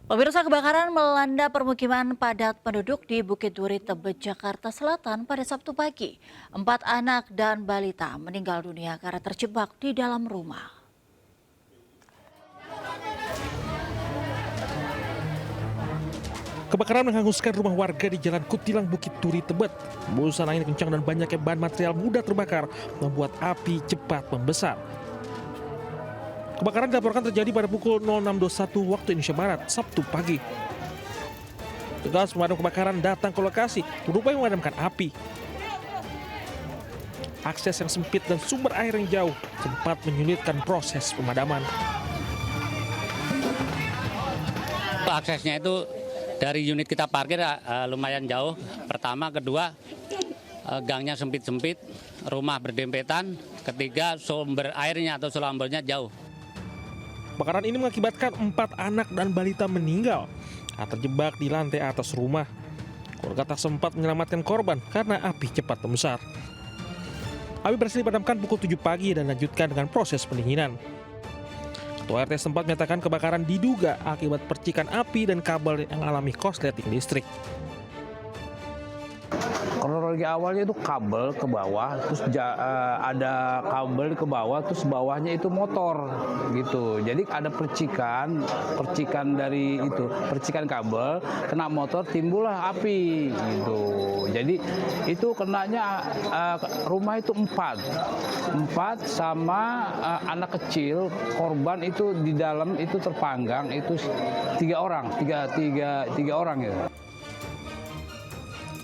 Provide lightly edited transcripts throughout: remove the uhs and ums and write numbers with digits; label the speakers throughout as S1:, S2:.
S1: Pemirsa, kebakaran melanda permukiman padat penduduk di Bukit Duri, Tebet, Jakarta Selatan pada Sabtu pagi. 4 anak dan balita meninggal dunia karena terjebak di dalam rumah.
S2: Kebakaran menghanguskan rumah warga di Jalan Kutilang, Bukit Duri, Tebet. Hembusan angin kencang dan banyaknya bahan material mudah terbakar membuat api cepat membesar. Kebakaran dilaporkan terjadi pada pukul 06.21 waktu Indonesia Barat, Sabtu pagi. Petugas pemadam kebakaran datang ke lokasi berupaya memadamkan api. Akses yang sempit dan sumber air yang jauh sempat menyulitkan proses pemadaman.
S3: Aksesnya itu dari unit kita parkir lumayan jauh. Pertama, kedua gangnya sempit-sempit, rumah berdempetan. Ketiga, sumber airnya atau sumbernya jauh.
S2: Kebakaran ini mengakibatkan 4 anak dan balita meninggal terjebak di lantai atas rumah. Keluarga tak sempat menyelamatkan korban karena api cepat membesar. Api berhasil dipadamkan pukul 7 pagi dan dilanjutkan dengan proses pendinginan. Ketua RT sempat menyatakan kebakaran diduga akibat percikan api dan kabel yang alami korsleting listrik.
S4: Kronologi awalnya itu kabel ke bawah, terus ada kabel ke bawah, terus bawahnya itu motor gitu. Jadi ada percikan dari itu, percikan kabel kena motor, timbullah api gitu. Jadi itu kenanya rumah itu 4 sama anak kecil, korban itu di dalam itu terpanggang itu 3 orang ya.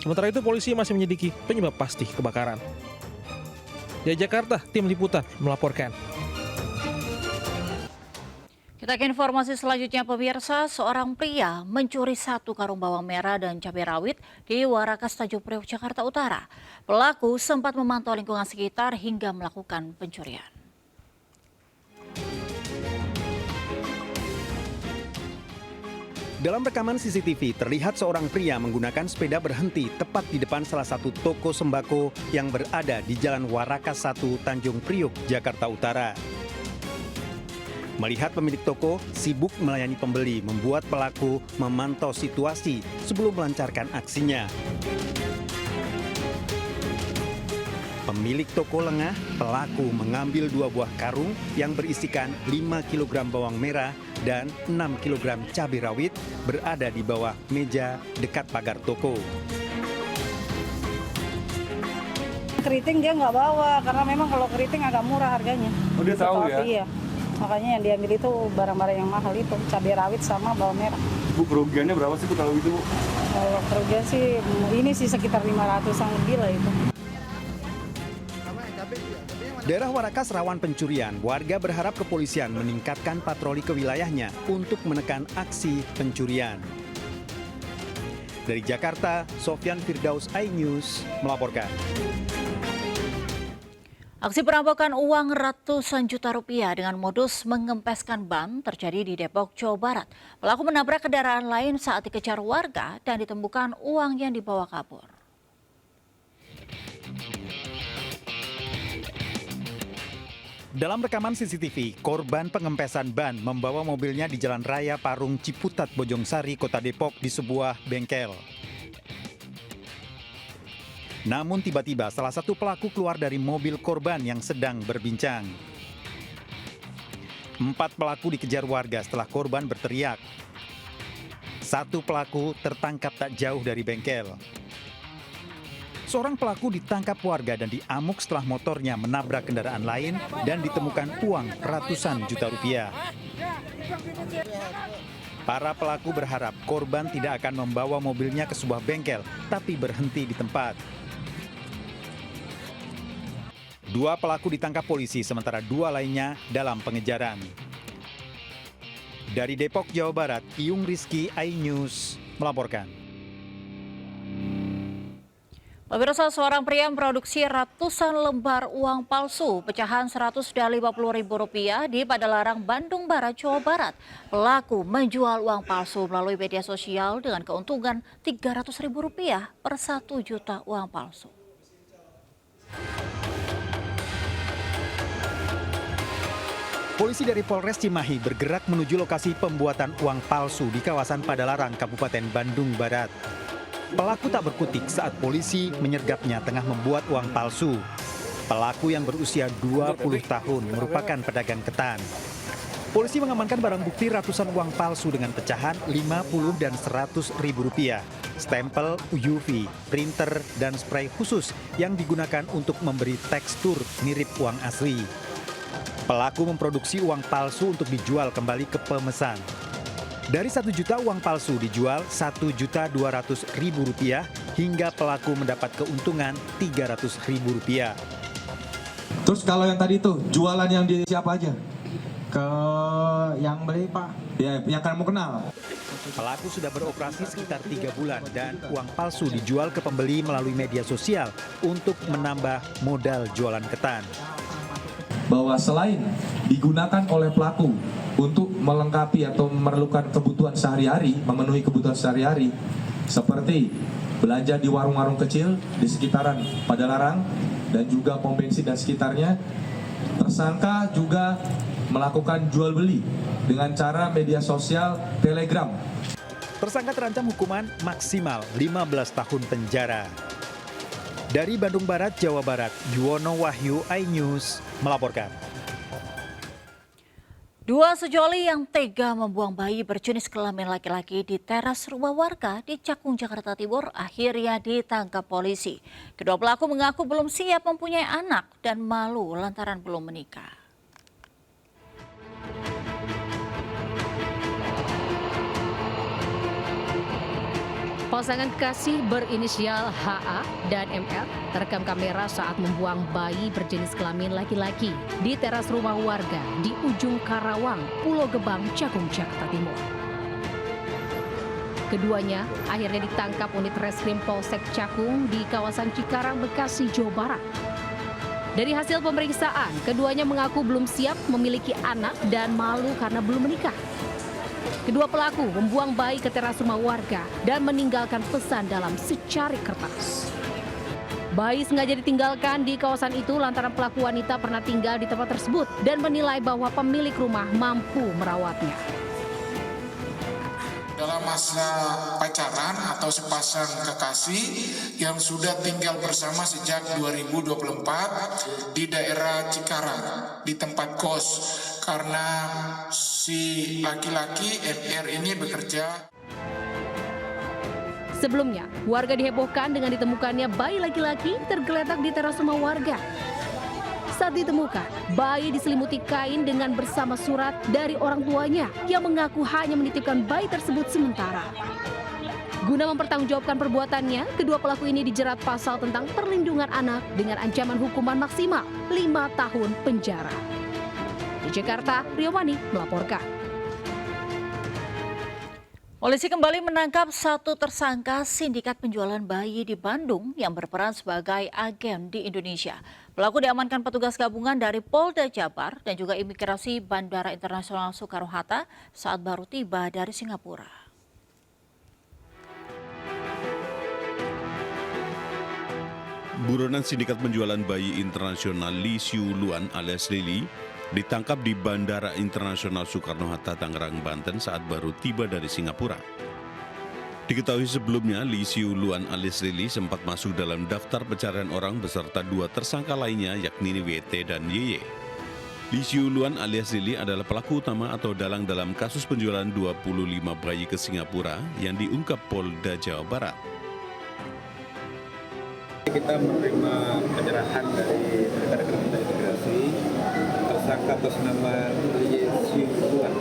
S2: Sementara itu polisi masih menyelidiki penyebab pasti kebakaran. Dari Jakarta, tim liputan melaporkan.
S1: Kita ke informasi selanjutnya, pemirsa. Seorang pria mencuri 1 karung bawang merah dan cabai rawit di Warakas, Tanjung Priok, Jakarta Utara. Pelaku sempat memantau lingkungan sekitar hingga melakukan pencurian.
S5: Dalam rekaman CCTV, terlihat seorang pria menggunakan sepeda berhenti tepat di depan salah satu toko sembako yang berada di Jalan Warakas 1, Tanjung Priok, Jakarta Utara. Melihat pemilik toko sibuk melayani pembeli, membuat pelaku memantau situasi sebelum melancarkan aksinya. Pemilik toko lengah, pelaku mengambil 2 buah karung yang berisikan 5 kg bawang merah dan 6 kg cabai rawit berada di bawah meja dekat pagar toko.
S6: Keriting dia nggak bawa, karena memang kalau keriting agak murah harganya.
S7: Oh, dia tahu ya?
S6: Iya. Makanya yang diambil itu barang-barang yang mahal itu, cabai rawit sama bawang merah.
S7: Bu, kerugiannya berapa sih Bu kalau gitu Bu?
S6: Kalau kerugian sih, ini sih sekitar 500-an lebih lah itu.
S5: Daerah Warakas rawan pencurian, warga berharap kepolisian meningkatkan patroli ke wilayahnya untuk menekan aksi pencurian. Dari Jakarta, Sofyan Firdaus, iNews melaporkan.
S1: Aksi perampokan uang ratusan juta rupiah dengan modus mengempeskan ban terjadi di Depok, Jawa Barat. Pelaku menabrak kendaraan lain saat dikejar warga dan ditemukan uang yang dibawa kabur.
S5: Dalam rekaman CCTV, korban pengempesan ban membawa mobilnya di Jalan Raya Parung Ciputat, Bojongsari, Kota Depok di sebuah bengkel. Namun tiba-tiba salah satu pelaku keluar dari mobil korban yang sedang berbincang. 4 pelaku dikejar warga setelah korban berteriak. 1 pelaku tertangkap tak jauh dari bengkel. Seorang pelaku ditangkap warga dan diamuk setelah motornya menabrak kendaraan lain dan ditemukan uang ratusan juta rupiah. Para pelaku berharap korban tidak akan membawa mobilnya ke sebuah bengkel, tapi berhenti di tempat. 2 pelaku ditangkap polisi, sementara 2 lainnya dalam pengejaran. Dari Depok, Jawa Barat, Iyung Rizky, iNews melaporkan.
S1: Pemirsa, seorang pria memproduksi ratusan lembar uang palsu pecahan Rp150.000 di Padalarang, Bandung Barat, Jawa Barat. Pelaku menjual uang palsu melalui media sosial dengan keuntungan Rp300.000 per 1 juta uang palsu.
S5: Polisi dari Polres Cimahi bergerak menuju lokasi pembuatan uang palsu di kawasan Padalarang, Kabupaten Bandung Barat. Pelaku tak berkutik saat polisi menyergapnya tengah membuat uang palsu. Pelaku yang berusia 20 tahun merupakan pedagang ketan. Polisi mengamankan barang bukti ratusan uang palsu dengan pecahan 50 dan 100 ribu rupiah, stempel UV, printer, dan spray khusus yang digunakan untuk memberi tekstur mirip uang asli. Pelaku memproduksi uang palsu untuk dijual kembali ke pemesan. Dari 1 juta uang palsu dijual 1.200.000 rupiah hingga pelaku mendapat keuntungan 300.000 rupiah.
S8: Terus kalau yang tadi itu jualan yang di siapa aja? Ke yang beli Pak? Ya, yang kamu kenal.
S5: Pelaku sudah beroperasi sekitar 3 bulan dan uang palsu dijual ke pembeli melalui media sosial untuk menambah modal jualan ketan.
S8: Bahwa selain digunakan oleh pelaku untuk melengkapi atau memerlukan kebutuhan sehari-hari, memenuhi kebutuhan sehari-hari, seperti belanja di warung-warung kecil di sekitaran Padalarang dan juga pom bensin dan sekitarnya, tersangka juga melakukan jual beli dengan cara media sosial Telegram.
S5: Tersangka terancam hukuman maksimal 15 tahun penjara. Dari Bandung Barat, Jawa Barat, Yuwono Wahyu, iNews melaporkan.
S1: 2 sejoli yang tega membuang bayi berjenis kelamin laki-laki di teras rumah warga di Cakung, Jakarta Timur akhirnya ditangkap polisi. Kedua pelaku mengaku belum siap mempunyai anak dan malu lantaran belum menikah.
S9: Pasangan kekasih berinisial HA dan ML terekam kamera saat membuang bayi berjenis kelamin laki-laki di teras rumah warga di ujung Karawang, Pulau Gebang, Cakung, Jakarta Timur. Keduanya akhirnya ditangkap unit Reskrim Polsek Cakung di kawasan Cikarang, Bekasi, Jawa Barat. Dari hasil pemeriksaan, keduanya mengaku belum siap memiliki anak dan malu karena belum menikah. Kedua pelaku membuang bayi ke teras rumah warga dan meninggalkan pesan dalam secari kertas. Bayi sengaja ditinggalkan di kawasan itu lantaran pelaku wanita pernah tinggal di tempat tersebut dan menilai bahwa pemilik rumah mampu merawatnya.
S10: Dalam masa pacaran atau sepasang kekasih yang sudah tinggal bersama sejak 2024 di daerah Cikarang di tempat kos karena si laki-laki MR ini bekerja.
S9: Sebelumnya, warga dihebohkan dengan ditemukannya bayi laki-laki tergeletak di teras rumah warga. Saat ditemukan, bayi diselimuti kain dengan bersama surat dari orang tuanya yang mengaku hanya menitipkan bayi tersebut sementara. Guna mempertanggungjawabkan perbuatannya, kedua pelaku ini dijerat pasal tentang perlindungan anak dengan ancaman hukuman maksimal 5 tahun penjara. Di Jakarta, Rio Mani melaporkan.
S1: Polisi kembali menangkap 1 tersangka sindikat penjualan bayi di Bandung yang berperan sebagai agen di Indonesia. Pelaku diamankan petugas gabungan dari Polda Jabar dan juga imigrasi Bandara Internasional Soekarno-Hatta saat baru tiba dari Singapura.
S11: Buronan sindikat penjualan bayi internasional Lee Siu Luan alias Lili ditangkap di Bandara Internasional Soekarno-Hatta, Tangerang, Banten saat baru tiba dari Singapura. Diketahui sebelumnya, Lee Siu Luan alias Lili sempat masuk dalam daftar pencarian orang beserta 2 tersangka lainnya yakni WT dan YY. Lee Siu Luan alias Lili adalah pelaku utama atau dalang dalam kasus penjualan 25 bayi ke Singapura yang diungkap Polda Jawa Barat.
S12: Kita menerima penyerahan dari rekan-rekan imigrasi tersangka atas nama Lee Siu Luan,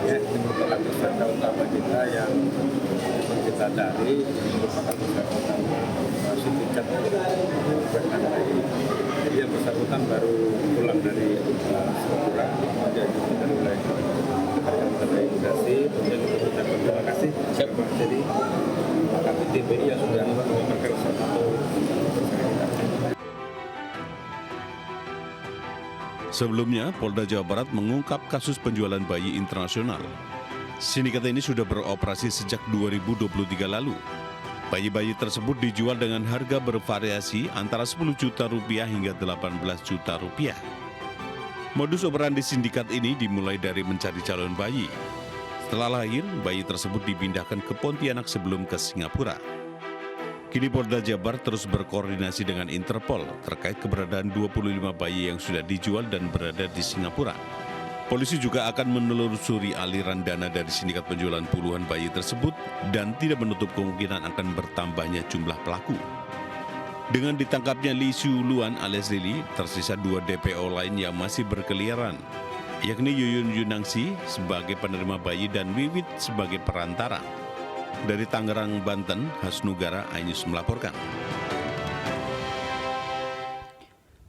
S12: ya, ini merupakan tersangka utama kita yang kita cari, merupakan tersangka utama sindikat penjualan bayi. Jadi yang bersangkutan baru pulang dari Singapura, kemudian dilakukan oleh rekan-rekan imigrasi. Kemudian kita ucapkan terima kasih kepada jadi KPTBI yang sudah mengamankan satu.
S11: Sebelumnya, Polda Jawa Barat mengungkap kasus penjualan bayi internasional. Sindikat ini sudah beroperasi sejak 2023 lalu. Bayi-bayi tersebut dijual dengan harga bervariasi antara 10 juta rupiah hingga 18 juta rupiah. Modus operandi sindikat ini dimulai dari mencari calon bayi. Setelah lahir, bayi tersebut dipindahkan ke Pontianak sebelum ke Singapura. Kini Polda Jabar terus berkoordinasi dengan Interpol terkait keberadaan 25 bayi yang sudah dijual dan berada di Singapura. Polisi juga akan menelusuri aliran dana dari sindikat penjualan puluhan bayi tersebut dan tidak menutup kemungkinan akan bertambahnya jumlah pelaku. Dengan ditangkapnya Lee Siu Luan alias Lili, tersisa 2 DPO lain yang masih berkeliaran, yakni Yuyun Yunangsi sebagai penerima bayi dan Wiwit sebagai perantara. Dari Tangerang, Banten, Hasnugara, iNews melaporkan.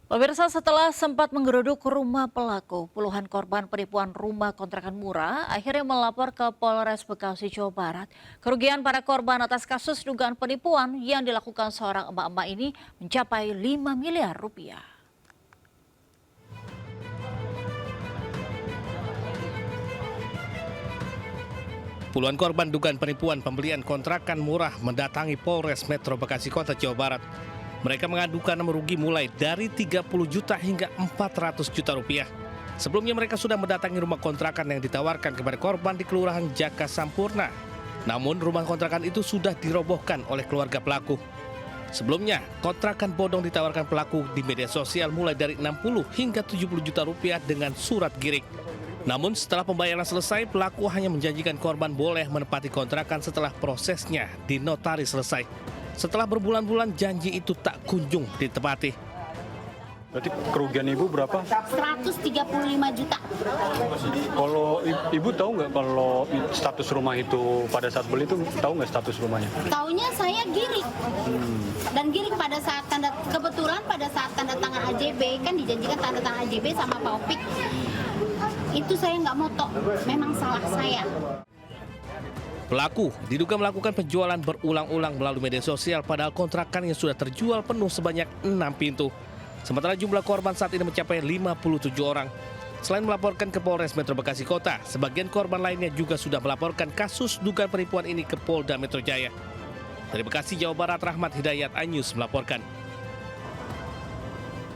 S1: Pemirsa, setelah sempat menggeruduk rumah pelaku, puluhan korban penipuan rumah kontrakan murah akhirnya melapor ke Polres Bekasi, Jawa Barat. Kerugian para korban atas kasus dugaan penipuan yang dilakukan seorang emak-emak ini mencapai 5 miliar rupiah.
S13: Puluhan korban dugaan penipuan pembelian kontrakan murah mendatangi Polres Metro Bekasi Kota, Jawa Barat. Mereka mengadukan merugi mulai dari 30 juta hingga 400 juta rupiah. Sebelumnya mereka sudah mendatangi rumah kontrakan yang ditawarkan kepada korban di Kelurahan Jaka Sampurna. Namun rumah kontrakan itu sudah dirobohkan oleh keluarga pelaku. Sebelumnya, kontrakan bodong ditawarkan pelaku di media sosial mulai dari 60 hingga 70 juta rupiah dengan surat girik. Namun setelah pembayaran selesai, pelaku hanya menjanjikan korban boleh menepati kontrakan setelah prosesnya di notaris selesai. Setelah berbulan-bulan janji itu tak kunjung ditepati.
S7: Berarti kerugian ibu berapa?
S14: 135 juta.
S7: Kalau ibu tahu nggak kalau status rumah itu pada saat beli itu tahu nggak status rumahnya?
S14: Taunya saya girik. Dan girik pada saat kebetulan pada saat tanda tangan AJB, kan dijanjikan tanda tangan AJB sama Pak Opik. Itu saya nggak moto, memang salah saya.
S13: Pelaku diduga melakukan penjualan berulang-ulang melalui media sosial padahal kontrakan yang sudah terjual penuh sebanyak 6 pintu. Sementara jumlah korban saat ini mencapai 57 orang. Selain melaporkan ke Polres Metro Bekasi Kota, sebagian korban lainnya juga sudah melaporkan kasus dugaan penipuan ini ke Polda Metro Jaya. Dari Bekasi, Jawa Barat, Rahmat Hidayat, iNews melaporkan.